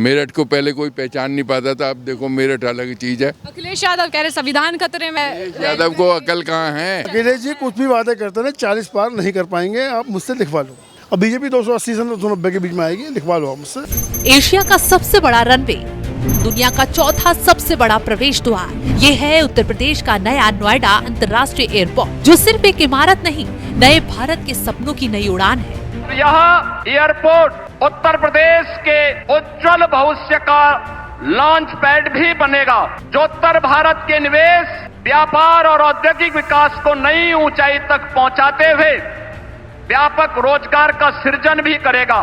मेरठ को पहले कोई पहचान नहीं पाता था, अब देखो मेरठ अलग चीज़ है। अखिलेश यादव कह रहे संविधान खतरे में। यादव को अकल कहाँ है? अखिलेश जी कुछ भी वादे करते हैं 40 पार नहीं कर पाएंगे, आप मुझसे लिखवा लो। अब बीजेपी 280 से 290 के बीच में आएगी, लिखवा लो आप मुझसे। एशिया का सबसे बड़ा रनवे, दुनिया का चौथा सबसे बड़ा प्रवेश द्वार, ये है उत्तर प्रदेश का नया नोएडा अंतर्राष्ट्रीय एयरपोर्ट, जो सिर्फ एक इमारत नहीं, नए भारत के सपनों की नई उड़ान है। यहाँ एयरपोर्ट उत्तर प्रदेश के उज्जवल भविष्य का लॉन्च पैड भी बनेगा, जो उत्तर भारत के निवेश, व्यापार और औद्योगिक विकास को नई ऊंचाई तक पहुंचाते हुए व्यापक रोजगार का सृजन भी करेगा।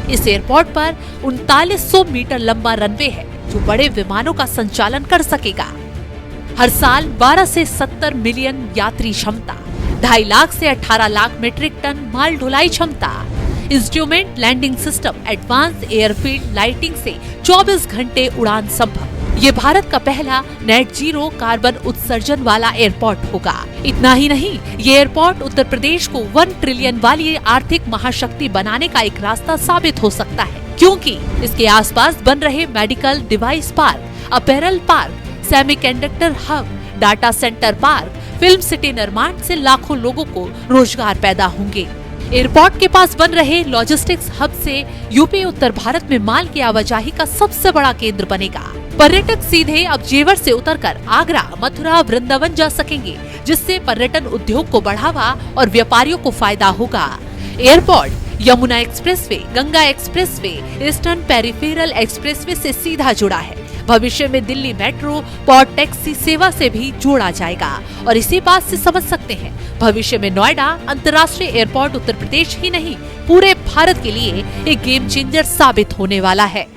इस एयरपोर्ट पर 3900 मीटर लंबा रनवे है, जो बड़े विमानों का संचालन कर सकेगा। हर साल 12 से 70 मिलियन यात्री क्षमता, 2.5 लाख से 18 लाख मीट्रिक टन माल ढुलाई क्षमता, instrument landing system, advance airfield lighting से 24 घंटे उड़ान संभव। ये भारत का पहला नेट जीरो कार्बन उत्सर्जन वाला एयरपोर्ट होगा। इतना ही नहीं, ये एयरपोर्ट उत्तर प्रदेश को 1 ट्रिलियन वाली आर्थिक महाशक्ति बनाने का एक रास्ता साबित हो सकता है, क्योंकि इसके आसपास बन रहे medical device park, apparel park, semiconductor hub, data centre park, film city निर्माण से लाखों लोगों को रोजगार पैदा होंगे। एयरपोर्ट के पास बन रहे लॉजिस्टिक्स हब से यूपी उत्तर भारत में माल की आवाजाही का सबसे बड़ा केंद्र बनेगा। पर्यटक सीधे अब जेवर से उतरकर आगरा, मथुरा, वृंदावन जा सकेंगे, जिससे पर्यटन उद्योग को बढ़ावा और व्यापारियों को फायदा होगा। Airport Yamuna expressway, Ganga expressway, eastern peripheral expressway से सीधा जुड़ा है। भविष्य में दिल्ली मेट्रो, पॉर्ट टैक्सी सेवा से भी जोड़ा जाएगा। और इसी बात से समझ सकते हैं, भविष्य में नोएडा अंतर्राष्ट्रीय एयरपोर्ट उत्तर प्रदेश ही नहीं, पूरे भारत के लिए एक गेम चेंजर साबित होने वाला है।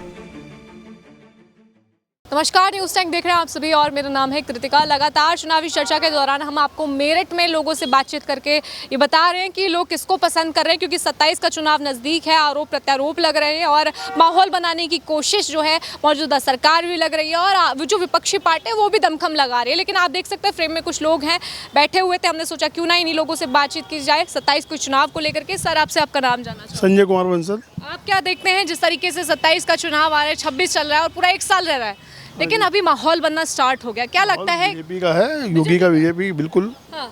नमस्कार, न्यूज़ टैंक देख रहे हैं आप सभी और मेरा नाम है कृतिका। लगातार चुनावी चर्चा के दौरान हम आपको मेरठ में लोगों से बातचीत करके ये बता रहे हैं कि लोग किसको पसंद कर रहे हैं, क्योंकि 27 का चुनाव नज़दीक है, आरोप प्रत्यारोप लग रहे हैं और माहौल बनाने की कोशिश जो है मौजूदा सरकार भी लग रही है और जो विपक्षी पार्टी है वो भी दमखम लगा रही है। लेकिन आप देख सकते हैं फ्रेम में कुछ लोग हैं बैठे हुए थे, हमने सोचा क्यों ना इन्हीं लोगों से बातचीत की जाए 27 को चुनाव को लेकर के। सर, आपसे आपका नाम जानना चाहिए। संजय कुमार बंसल। आप क्या देखते हैं जिस तरीके से 27 का चुनाव आ रहा है, 26 चल रहा है और पूरा 1 साल रह रहा है, लेकिन अभी माहौल बनना स्टार्ट हो गया, क्या लगता है? बीजेपी का है, योगी का बीजेपी बिल्कुल। हाँ।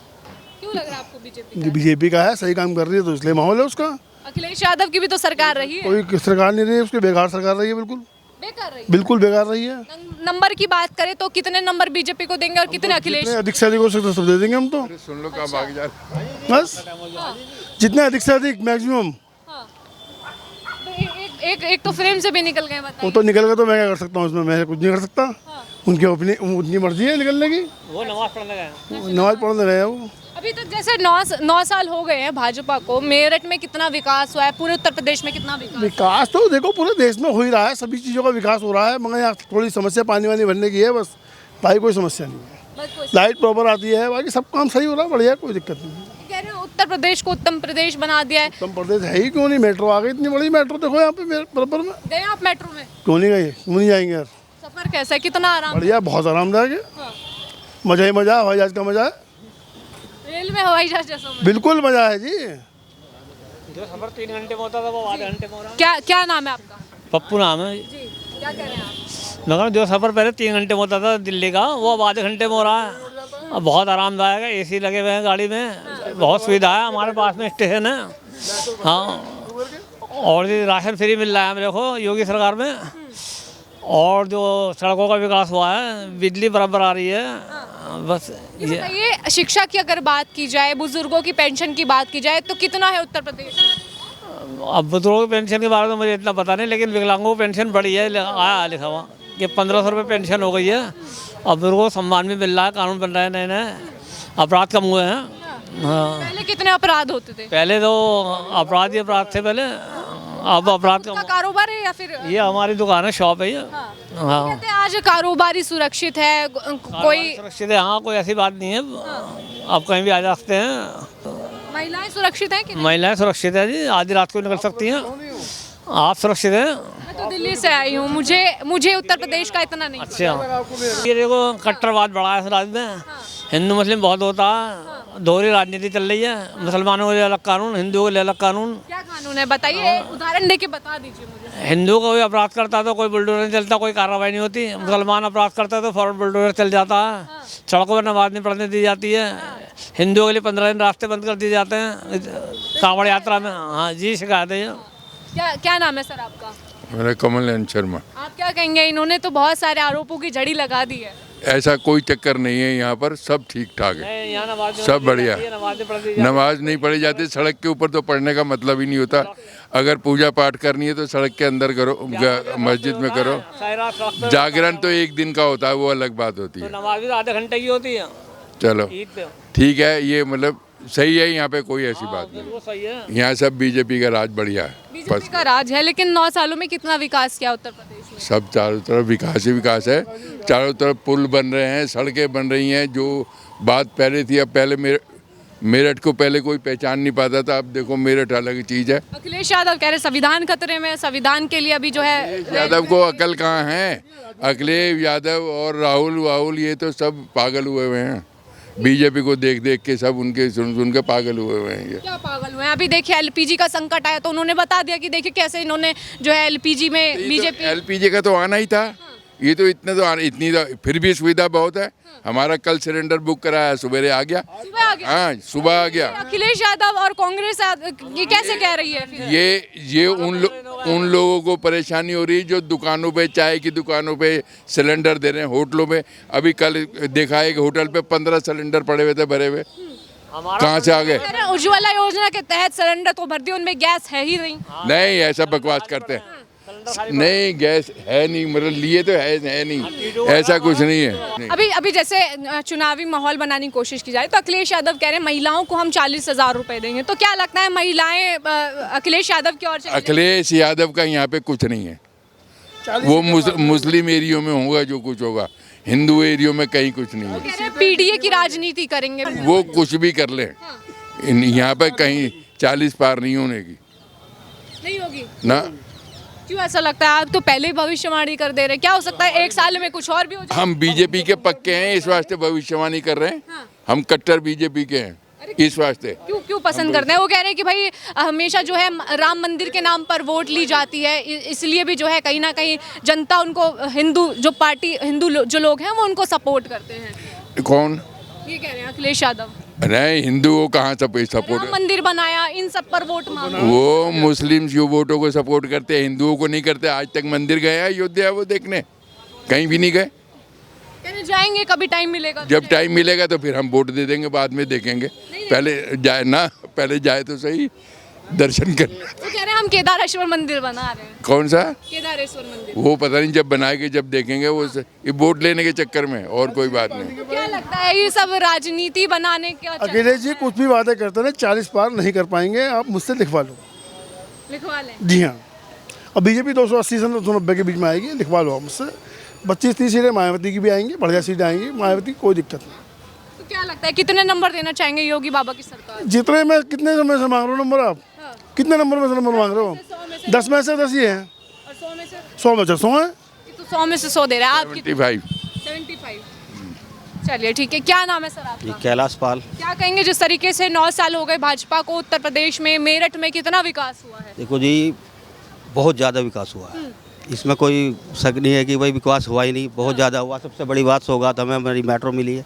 क्यों लग रहा है आपको बीजेपी? बीजेपी का है, सही काम कर रही है तो इसलिए माहौल है उसका। अखिलेश यादव की भी तो सरकार रही है। कोई सरकार नहीं रही है, उसकी बेकार सरकार रही है, बिल्कुल बेकार रही है। बिल्कुल बेकार रही है। नंबर की बात करें तो कितने नंबर बीजेपी को देंगे और कितने अखिलेश? अधिक से अधिक हो सकता सब दे देंगे हम तो। सुन लो कहाँ भाग जा। बस जितने अधिक से अधिक मैक्सिमम। एक तो फ्रेम से भी निकल गए, वो तो निकल गए तो मैं क्या कर सकता हूँ उसमें, मैं कुछ नहीं कर सकता। उनकी अपनी उतनी मर्जी है निकलने की। वो नमाज पढ़ने गए वो। अभी तक जैसे 9 साल हो गए हैं भाजपा को, मेरठ में कितना विकास हुआ है, पूरे उत्तर प्रदेश में कितना विकास तो देखो पूरे देश में हो ही रहा है, सभी चीज़ों का विकास हो रहा है, मगर यहाँ थोड़ी समस्या पानी वानी भरने की है बस, बाकी कोई समस्या नहीं है। लाइट प्रॉपर आती है, बाकी सब काम सही हो रहा है, बढ़िया, कोई दिक्कत नहीं है। कह रहे हैं उत्तर प्रदेश को उत्तम प्रदेश बना दिया है। उत्तम प्रदेश है ही क्यों नहीं, मेट्रो आ गई, इतनी बड़ी मेट्रो देखो यहाँ पे बराबर में। गए आप मेट्रो में? क्यों नहीं गए, क्यों नहीं जाएंगे यार। सफर कैसा है, कितना आराम? बढ़िया, बहुत आरामदायक है। मजा ही मजा, हवाई जहाज का मजा है। रेल में हवाई जहाज जैसा बिल्कुल मजा है जी। जो सफर 3 घंटे में होता था वो आधे घंटे में हो रहा है। क्या नाम है आपका? पप्पू नाम है जी, क्या कह रहे हैं आप? मगर जो सफर पहले 3 घंटे में होता था दिल्ली का, वो अब आधे घंटे में हो रहा है। अब बहुत आरामदायक है, एसी लगे हुए हैं गाड़ी में, बहुत सुविधा है। हमारे पास में स्टेशन है। हाँ, और ये राशन फ्री मिल रहा है मेरे को योगी सरकार में, और जो सड़कों का विकास हुआ है, बिजली बराबर आ रही है। बस ये शिक्षा की अगर बात की जाए, बुजुर्गों की पेंशन की बात की जाए, तो कितना है उत्तर प्रदेश में? अब बुजुर्गों की पेंशन के बारे में मुझे इतना पता नहीं, लेकिन विकलांगों की पेंशन बढ़ी है, आया लिखा हुआ कि 1500 रुपये पेंशन हो गई है। अब बुजुर्गों को सम्मान भी मिल रहा है, कानून बन रहे हैं नए नए, अपराध कम हुए हैं। हाँ, पहले कितने अपराध होते थे? पहले तो अपराध थे पहले, अब अपराध का कारोबार है या फिर? ये हमारी दुकान है, शॉप है ये। हाँ, कहते हैं आज कारोबारी सुरक्षित है, कोई सुरक्षित है। हाँ, कोई ऐसी बात नहीं है, आप कहीं भी आ जा सकते हैं। महिलाएं सुरक्षित हैं कि नहीं? महिलाएं सुरक्षित है जी, आधी रात को निकल सकती हैं। आप सुरक्षित हैं? मैं तो दिल्ली से आई हूँ, मुझे उत्तर प्रदेश का इतना नहीं। अच्छा, ये देखो कट्टरवाद बढ़ा है इस राज्य में, हिंदू मुस्लिम बहुत होता है, दोहरी राजनीति चल रही है, मुसलमानों के लिए अलग कानून, हिंदुओं के लिए अलग कानून। क्या कानून है बताइए, उदाहरण देके बता दीजिए मुझे। हिंदू कोई अपराध करता है तो कोई बुलडोजर नहीं चलता, कोई कार्रवाई नहीं होती। मुसलमान अपराध करता है तो फौरन बुलडोजर चल जाता है। सड़कों पर नमाज नहीं पढ़ने दी जाती है। हिंदुओं के लिए 15 दिन रास्ते बंद कर दिए जाते हैं कांवड़ यात्रा में। हाँ जी, शिकायत है। क्या क्या नाम है सर आपका? मेरा कमल नयन शर्मा। आप क्या कहेंगे? इन्होंने तो बहुत सारे आरोपों की जड़ी लगा दी है। ऐसा कोई चक्कर नहीं है, यहाँ पर सब ठीक ठाक है, यहाँ नमाज सब बढ़िया। नमाज नमाज नहीं पढ़ी जाती, सड़क के ऊपर तो पढ़ने का मतलब ही नहीं होता। अगर पूजा पाठ करनी है तो सड़क के अंदर करो, मस्जिद में करो। जागरण तो एक दिन का होता है, वो अलग बात होती है। नमाज भी आधे घंटे की होती है। चलो ईद पे ठीक है, ये मतलब सही है, यहाँ पे कोई ऐसी बात नहीं। वो सही है। यहाँ सब बीजेपी का राज बढ़िया है। बीजेपी का राज है, लेकिन 9 सालों में कितना विकास किया उत्तर प्रदेश में? सब चारों तरफ विकास ही विकास है। चारों तरफ पुल बन रहे हैं, सड़कें बन रही हैं। जो बात पहले थी, अब पहले मेरठ को पहले कोई पहचान नहीं पाता था, अब देखो मेरठ अलग चीज़ है। अखिलेश यादव कह रहे संविधान खतरे में है, संविधान के लिए अभी जो है यादव को अकल कहाँ है? अखिलेश यादव और राहुल ये तो सब पागल हुए हुए हैं। बीजेपी को देख देख के सब उनके सुन के पागल हुए हुए हैं। ये क्या पागल हुए हैं? अभी देखिए एलपीजी का संकट आया तो उन्होंने बता दिया कि देखिए कैसे इन्होंने जो है एलपीजी में बीजेपी एलपीजी का तो आना ही था। ये तो इतने तो इतनी तो फिर भी सुविधा बहुत है। हमारा कल सिलेंडर बुक कराया, सुबह आ गया। हाँ, सुबह आ गया। अखिलेश यादव और कांग्रेस ये कैसे कह रही है फिर? ये उन लोगों को परेशानी हो रही है जो दुकानों पे, चाय की दुकानों पे सिलेंडर दे रहे हैं, होटलों में। अभी कल देखा है कि होटल पे 15 सिलेंडर पड़े हुए थे भरे हुए। कहाँ से आ गए? उज्ज्वला योजना के तहत सिलेंडर तो भर दिए, उनमें गैस है ही नहीं, ऐसा बकवास करते हैं। नहीं, गैस है नहीं, मतलब लिए तो है नहीं, ऐसा कुछ नहीं है। अभी जैसे चुनावी माहौल बनाने की कोशिश की जाए तो अखिलेश यादव कह रहे हैं महिलाओं को हम 40,000 रुपए देंगे, तो क्या लगता है महिलाएं अखिलेश यादव की ओर चली अखिलेश यादव का यहाँ पे कुछ नहीं है। वो मुस्लिम एरियो में होगा जो कुछ होगा, हिंदू एरियो में कहीं कुछ नहीं है। कह रहे हैं पीडीए की राजनीति करेंगे। वो कुछ भी कर ले, यहाँ पे कहीं 40 पार नहीं होने की, नहीं होगी ना। क्यों ऐसा लगता है? आप तो पहले ही भविष्यवाणी कर दे रहे हैं, क्या हो सकता है 1 साल में कुछ और भी हो जाए? हम बीजेपी के पक्के हैं, इस वास्ते भविष्यवाणी कर रहे हैं। हम कट्टर बीजेपी के हैं, इस वास्ते। क्यों पसंद करते हैं? वो कह रहे हैं कि भाई हमेशा जो है राम मंदिर के नाम पर वोट ली जाती है, इसलिए भी जो है कहीं ना कहीं जनता उनको हिंदू जो लोग हैं वो उनको सपोर्ट करते हैं। कौन? ये कह रहे हैं अखिलेश यादव। नहीं, हिंदुओं कहाँ सपोर्ट? राम मंदिर बनाया, इन सब पर वोट मांगा। वो मुस्लिम जो वोटों को सपोर्ट करते हैं, हिंदुओं को नहीं करते। आज तक मंदिर गए हैं अयोध्या वो देखने? कहीं भी नहीं गए। जाएंगे कभी टाइम मिलेगा? जब टाइम मिलेगा तो फिर हम वोट दे देंगे, बाद में देखेंगे। पहले जाए ना, पहले जाए तो सही, दर्शन कर। तो कह रहे हैं हम केदारेश्वर मंदिर बना रहे हैं। कौन सा केदारेश्वर मंदिर? वो पता नहीं, जब बनाएंगे जब देखेंगे। वो ये वोट लेने के चक्कर में, और कोई बात नहीं। क्या लगता है ये सब राजनीति बनाने के? अखिलेश जी कुछ भी वादे करते हैं, 40 पार नहीं कर पाएंगे। आप मुझसे लिखवा लो। लिखवा लें? जी हाँ। और बीजेपी 280 से 290 के बीच में आएगी, लिखवा लो आप मुझसे। 25-30 सीटें मायावती की भी आएंगी, बढ़िया सीटें आएंगी मायावती की, कोई दिक्कत नहीं। तो क्या लगता है कितने नंबर देना चाहेंगे योगी बाबा की सरकार? जितने में कितने समय से मांग रहे हो नंबर आप? कितने नंबर में से नंबर मांग रहे हो? 10 में से 10 ही है। और 100 में से 100 में से 100 है। तो 100 में से 100 दे रहे हैं आप? 75। चलिए ठीक है। क्या नाम है सर आपका? कैलाश पाल। क्या कहेंगे जिस तरीके से 9 साल हो गए भाजपा को उत्तर प्रदेश में, मेरठ में कितना विकास हुआ है? देखो जी, बहुत ज़्यादा विकास हुआ है, इसमें कोई शक नहीं है कि भाई विकास हुआ ही नहीं, बहुत ज़्यादा हुआ। सबसे बड़ी बात सौगात हमें हमारी मेट्रो मिली है।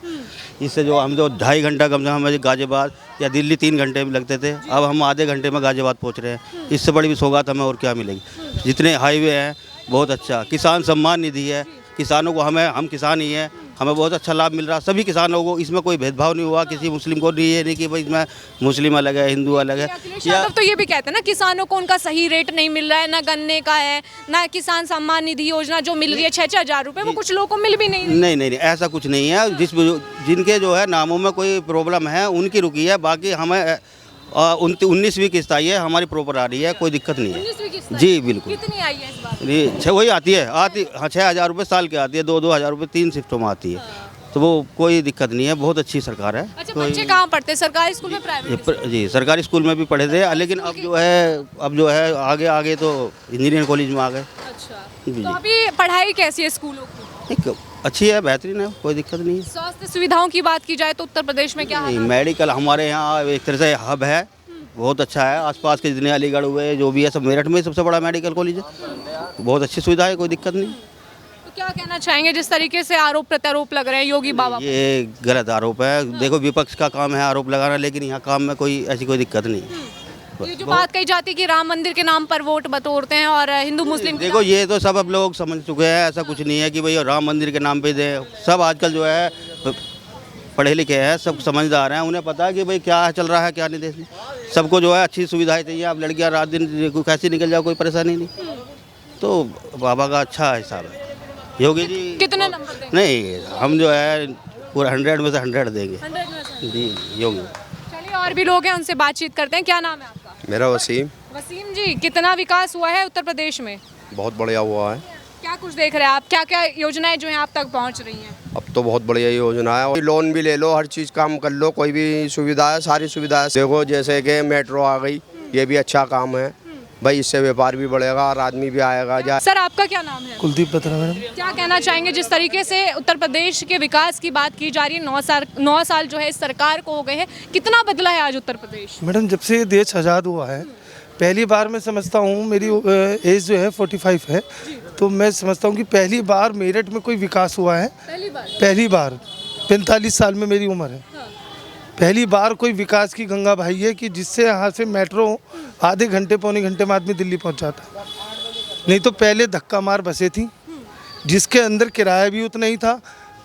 इससे जो हम 2.5 घंटा कम से कम हमें गाजियाबाद या दिल्ली 3 घंटे में लगते थे, अब हम आधे घंटे में गाजियाबाद पहुंच रहे हैं। इससे बड़ी सौगात हमें और क्या मिलेगी? जितने हाईवे हैं बहुत अच्छा, किसान सम्मान निधि है, किसानों को हम किसान ही हैं, हमें बहुत अच्छा लाभ मिल रहा है सभी किसानों को। इसमें कोई भेदभाव नहीं हुआ किसी मुस्लिम को, नहीं है नहीं कि भाई इसमें मुस्लिम अलग है हिंदू अलग है। अखिलेश यादव तो ये भी कहते हैं ना किसानों को उनका सही रेट नहीं मिल रहा है, ना गन्ने का है, ना किसान सम्मान निधि योजना जो मिल रही है 6-6 हज़ार रुपये, वो कुछ लोगों को मिल भी नहीं। नहीं, ऐसा कुछ नहीं है। जिनके जो है नामों में कोई प्रॉब्लम है उनकी रुकी है, बाकी हमें 19वीं किस्त आई है, हमारी प्रॉपर आ रही है, कोई दिक्कत नहीं है। जी बिल्कुल। कितनी आई है इस बार? वही आती है हाँ 6,000 रुपये साल की आती है, 2-2 हज़ार रुपये 3 शिफ्टों में आती है, तो वो कोई दिक्कत नहीं है, बहुत अच्छी सरकार है। अच्छा, बच्चे कहाँ पढ़ते हैं? सरकारी स्कूल में, प्राइवेट? जी सरकारी स्कूल में भी पढ़े थे, लेकिन अब जो है आगे तो इंजीनियरिंग कॉलेज में आ गए। अच्छा, तो अभी पढ़ाई कैसी है स्कूलों की? अच्छी है, बेहतरीन है, कोई दिक्कत नहीं है। स्वास्थ्य सुविधाओं की बात की जाए तो उत्तर प्रदेश में क्या है? मेडिकल हमारे यहाँ एक तरह से हब है, बहुत अच्छा है। आसपास के जितने अलीगढ़ हुए जो भी है सब, मेरठ में सबसे बड़ा मेडिकल कॉलेज है। बहुत अच्छी सुविधा है, कोई दिक्कत नहीं। तो क्या कहना चाहेंगे जिस तरीके से आरोप प्रत्यारोप लग रहे हैं योगी बाबा पर? ये गलत आरोप है। देखो विपक्ष का काम है आरोप लगाना, लेकिन यहाँ काम में कोई ऐसी कोई दिक्कत नहीं। ये जो बात कही जाती है कि राम मंदिर के नाम पर वोट बटोरते हैं और हिंदू मुस्लिम के देखो ये तो सब अब लोग समझ चुके हैं, ऐसा कुछ नहीं है कि भाई राम मंदिर के नाम पे दे। सब आजकल जो है पढ़े लिखे हैं, सब समझदार हैं, उन्हें पता है कि भाई क्या चल रहा है क्या नहीं देश में। सबको जो है अच्छी सुविधाएं चाहिए। अब लड़कियां रात दिन कैसे निकल जाओ, कोई परेशानी नहीं। तो बाबा का अच्छा हिसाब है। योगी जी कितने नंबर देंगे? नहीं, हम जो है पूरा 100 में से 100 देंगे 100 में से? जी योगी। चलिए और भी लोग हैं, उनसे बातचीत करते हैं। क्या नाम है आपका? मेरा वसीम। वसीम जी, कितना विकास हुआ है उत्तर प्रदेश में? बहुत बढ़िया हुआ है। क्या कुछ देख रहे हैं आप? क्या क्या योजनाएं जो हैं आप तक पहुंच रही हैं? अब तो बहुत बढ़िया योजना है। लोन भी ले लो, हर चीज़ काम कर लो, कोई भी सुविधा है, सारी सुविधा है। देखो जैसे कि मेट्रो आ गई, ये भी अच्छा काम है भाई। इससे व्यापार भी बढ़ेगा और आदमी भी आएगा। सर आपका क्या नाम है? कुलदीप बत्रा मैडम। क्या कहना चाहेंगे जिस तरीके से उत्तर प्रदेश के विकास की बात की जा रही है? 9 साल जो है इस सरकार को हो गए हैं, कितना बदला है आज उत्तर प्रदेश? मैडम जब से ये देश आज़ाद हुआ है, पहली बार मैं समझता हूँ, मेरी एज जो है 45 है, तो मैं समझता हूँ कि पहली बार मेरठ में कोई विकास हुआ है। पहली बार 45 साल में मेरी उम्र है, पहली बार कोई विकास की गंगा बहाई है कि जिससे यहाँ से मेट्रो आधे घंटे पौने घंटे में आदमी दिल्ली पहुँच जाता है। नहीं तो पहले धक्का मार बसें थी जिसके अंदर किराया भी उतना ही था,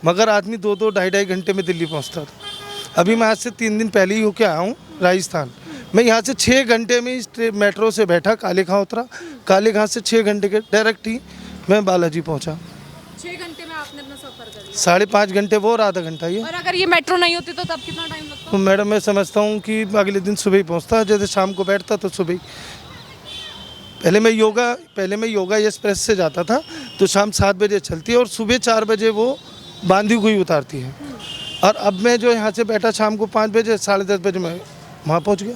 मगर आदमी 2-2 ढाई घंटे में दिल्ली पहुँचता था। अभी मैं आज से 3 दिन पहले ही होके आया हूँ राजस्थान। मैं यहाँ से 6 घंटे में इस मेट्रो से बैठा, कालेखां उतरा, कालेखां से 6 घंटे के डायरेक्ट ही मैं बालाजी पहुँचा। 6 घंटे में आपने अपना सफर कर लिया? 5.5 घंटे वो और आधा घंटा ये। और अगर ये मेट्रो नहीं होती तो तब कितना टाइम लगता? तो मैडम मैं समझता हूँ कि अगले दिन सुबह ही पहुँचता, जैसे शाम को बैठता तो सुबह ही। पहले मैं योगा एक्सप्रेस से जाता था, तो शाम 7 बजे चलती है और सुबह 4 बजे वो बांदी हुई उतारती है। और अब मैं जो यहाँ से बैठा शाम को 5 बजे, 10:30 बजे मैं वहाँ पहुँच गया।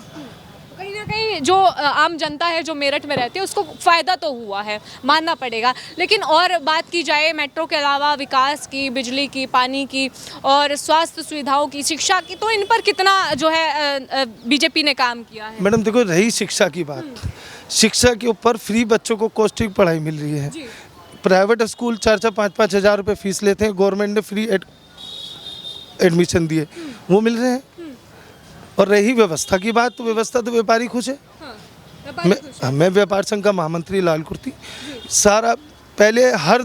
कहीं ना कहीं जो आम जनता है जो मेरठ में रहती है उसको फ़ायदा तो हुआ है, मानना पड़ेगा। लेकिन और बात की जाए मेट्रो के अलावा विकास की, बिजली की, पानी की और स्वास्थ्य सुविधाओं की, शिक्षा की, तो इन पर कितना जो है बीजेपी ने काम किया है? मैडम देखो, रही शिक्षा की बात, शिक्षा के ऊपर फ्री बच्चों को कॉस्टिंग पढ़ाई मिल रही है। प्राइवेट स्कूल 4-4, 5-5 हज़ार रुपये फीस लेते हैं, गवर्नमेंट ने फ्री एडमिशन दिए, वो मिल रहे हैं। और रही व्यवस्था की बात, तो व्यवस्था तो व्यापारी खुश है। मैं व्यापार संघ का महामंत्री लाल कुर्ती, सारा पहले हर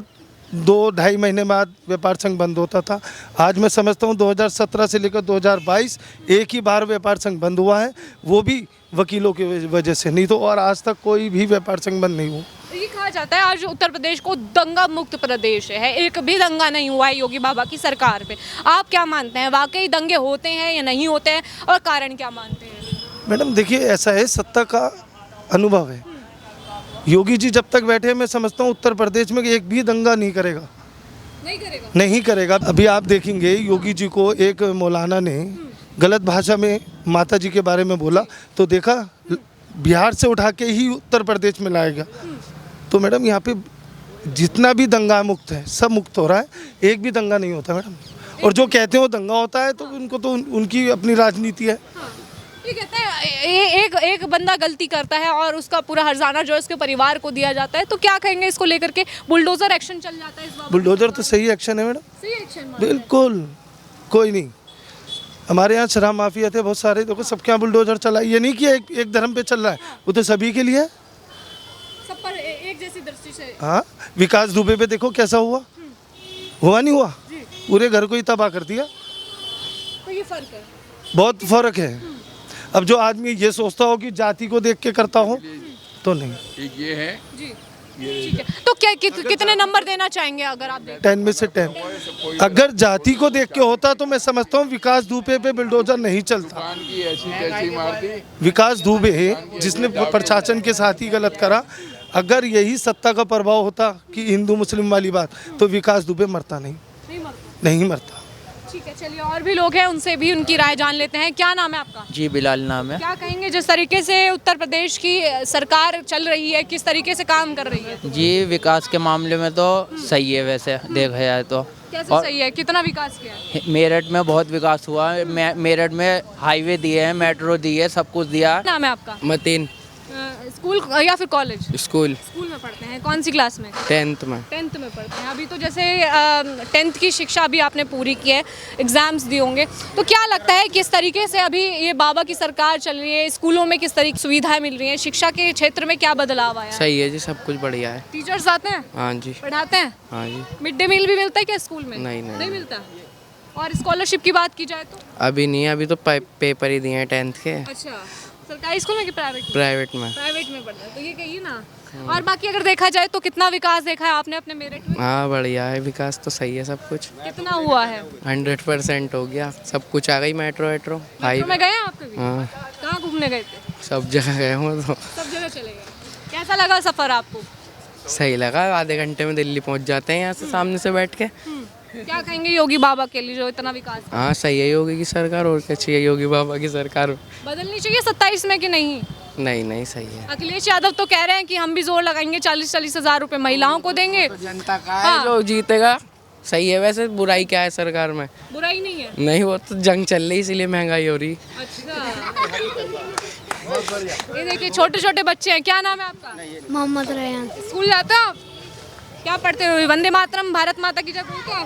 2-2.5 महीने बाद व्यापार संघ बंद होता था। आज मैं समझता हूँ 2017 से लेकर 2022 एक ही बार व्यापार संघ बंद हुआ है, वो भी वकीलों की वजह से, नहीं तो और आज तक कोई भी व्यापार संघ बंद नहीं हुआ। ये कहा जाता है आज उत्तर प्रदेश को दंगा मुक्त प्रदेश है, एक भी दंगा नहीं हुआ है योगी बाबा की सरकार पे। आप क्या मानते हैं, वाकई दंगे होते हैं या नहीं होते हैं, और कारण क्या मानते हैं? मैडम देखिए, ऐसा है, सत्ता का अनुभव है। योगी जी जब तक बैठे हैं, मैं समझता हूँ उत्तर प्रदेश में एक भी दंगा नहीं करेगा। नहीं करेगा। अभी आप देखेंगे योगी जी को एक मौलाना ने गलत भाषा में माता जी के बारे में बोला, तो देखा बिहार से उठा के ही उत्तर प्रदेश में लाएगा। तो मैडम यहाँ पे जितना भी दंगा मुक्त है सब मुक्त हो रहा है, एक भी दंगा नहीं होता मैडम। और जो कहते हैं वो दंगा होता है, तो उनको तो उनकी अपनी राजनीति है। ये कहते हैं एक बंदा गलती करता है और उसका पूरा हर्जाना जो है उसके परिवार को दिया जाता है, तो क्या कहेंगे इसको लेकर के? बुलडोजर एक्शन चल जाता है इस बात? बुलडोजर तो सही एक्शन है मैडम, सही एक्शन बिल्कुल। कोई नहीं, हमारे यहाँ शराब माफिया थे बहुत सारे, देखो सबके यहाँ बुलडोजर चला। ये नहीं कि एक धर्म पे चल रहा है, वो तो सभी के लिए है, सब पर एक जैसी दृष्टि से। हाँ, विकास दुबे पे देखो कैसा हुआ नहीं हुआ, पूरे घर को ही तबाह कर दिया। तो ये फर्क है, बहुत फर्क है। अब जो आदमी ये सोचता हो कि जाति को देख के करता हो, तो नहीं। एक ये है जी ठीक है। तो क्या कितने नंबर देना चाहेंगे अगर आप 10 में से 10? अगर जाति को देख के होता तो मैं समझता हूँ विकास दुबे पे बुलडोजर नहीं चलता। दुकान की ऐसी तैसी मार दी। विकास दुबे जिसने प्रशासन के साथ ही गलत करा, अगर यही सत्ता का प्रभाव होता कि हिंदू मुस्लिम वाली बात, तो विकास दुबे मरता नहीं मरता। ठीक है, चलिए और भी लोग हैं, उनसे भी उनकी राय जान लेते हैं। क्या नाम है आपका? जी बिलाल नाम है। क्या कहेंगे जिस तरीके से उत्तर प्रदेश की सरकार चल रही है, किस तरीके से काम कर रही है? जी विकास के मामले में तो सही है, वैसे देखा जाए तो। कैसे सही है, कितना विकास किया है? मेरठ में बहुत विकास हुआ है। मेरठ में हाईवे दिए हैं, मेट्रो दी है, सब कुछ दिया है। नाम है आपका? मतीन। स्कूल या फिर कॉलेज? स्कूल स्कूल में पढ़ते हैं। कौन सी क्लास में? 10th में। 10th में पढ़ते हैं। अभी तो जैसे 10th की शिक्षा अभी आपने पूरी की है, एग्जाम्स दिए होंगे, तो क्या लगता है किस तरीके से अभी ये बाबा की सरकार चल रही है, स्कूलों में किस तरीके सुविधाएं मिल रही हैं, शिक्षा के क्षेत्र में क्या बदलाव आया है? सही है जी, सब कुछ बढ़िया है। टीचर्स आते हैं, हाँ जी। पढ़ाते हैं? हाँ जी। मिड डे मील भी मिलता है क्या स्कूल में? नहीं मिलता। और स्कॉलरशिप की बात की जाए तो? अभी नहीं है, अभी तो पेपर ही दिए हैं 10th के। अच्छा, सरकारी स्कूल में कि प्राइवेट? प्राइवेट में। प्राइवेट में पढ़ता है, तो ये कहिए ना। और बाकी अगर देखा जाए तो कितना विकास देखा है आपने अपने मेरठ में? हाँ बढ़िया है, विकास तो सही है सब कुछ। कितना हुआ है? 100% हो गया, सब कुछ आ गई। मेट्रो मेट्रो में गए हैं आप कभी? हाँ, कहाँ घूमने गए थे? सब जगह गए हूँ तो सब जगह चले गए। कैसा लगा सफर आपको? सही लगा। आधे घंटे में दिल्ली पहुँच जाते हैं यहाँ से सामने से बैठ के। क्या कहेंगे योगी बाबा के लिए जो इतना विकास? हाँ सही है योगी की सरकार, और क्या चाहिए। योगी बाबा की सरकार बदलनी चाहिए 27 में कि नहीं? नहीं सही है। अखिलेश यादव तो कह रहे हैं कि हम भी जोर लगाएंगे, 40-40 हज़ार रुपए महिलाओं को देंगे। जनता का है जो जीतेगा। सही है। वैसे बुराई क्या है सरकार में? बुराई नहीं है। नहीं, वो तो जंग चल रही इसीलिए महंगाई हो रही। अच्छा। ये देखिए छोटे छोटे बच्चे हैं। क्या नाम है आपका? मोहम्मद रेहान। स्कूल जाते हो आप? क्या पढ़ते हो? वंदे मातरम, भारत माता की जय बोलते हो?